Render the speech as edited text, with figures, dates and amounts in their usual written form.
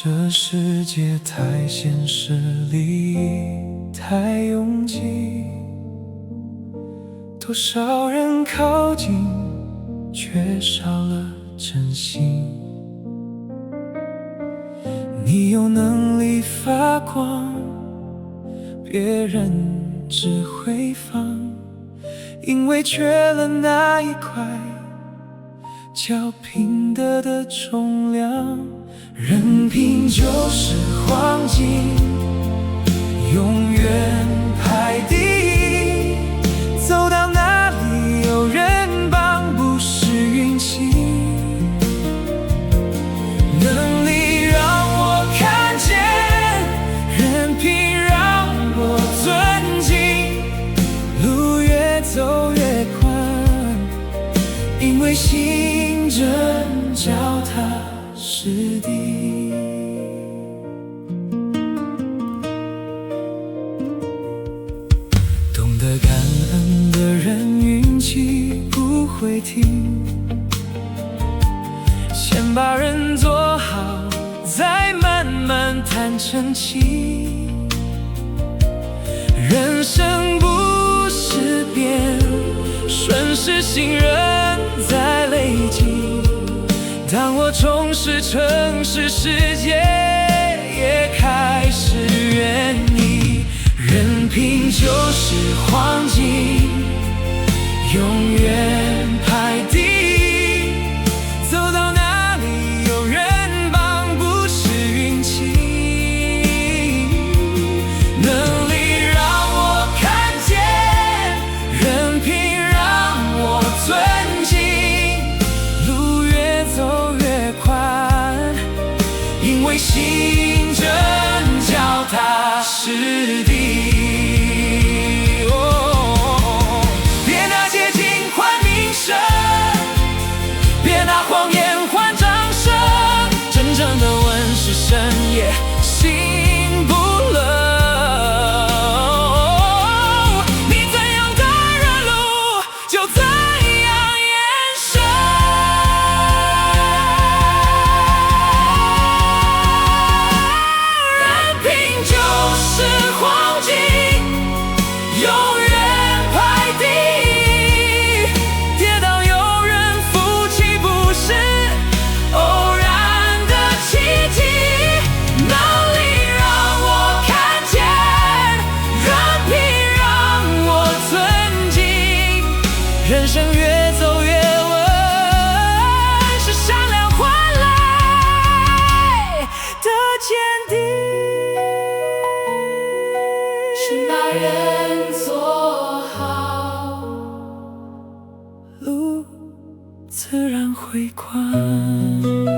这世界太现实，利益太拥挤，多少人靠近，却少了真心。你有能力发光，别人只会放，因为缺了那一块叫拼得的重量。任凭旧时黄金永远排第一，走到哪里有人帮，不是运气。能力让我看见，任凭让我尊敬，路越走越宽，因为心真脚踏实地。懂得感恩的人，运气不会停。先把人做好，再慢慢谈成情。人生不是变，顺势信任在累积。当我重视城市，世界也开始愿意。任凭旧时黄金永远排第一，走到哪里有人帮，不是运气。能力让我看见，任凭让我尊敬，路越走越宽，因为心真脚踏实地。别拿捷径换名声，别拿谎言换掌声，真正的问是深夜心不冷。你怎样的热路，就怎样延伸。任凭旧时黄金永远排第一，跌倒有人扶起，不是偶然的奇迹。能力让我看见，任凭让我尊敬，人生越走越稳，是善良换来的坚定。先把人做好，路自然会宽。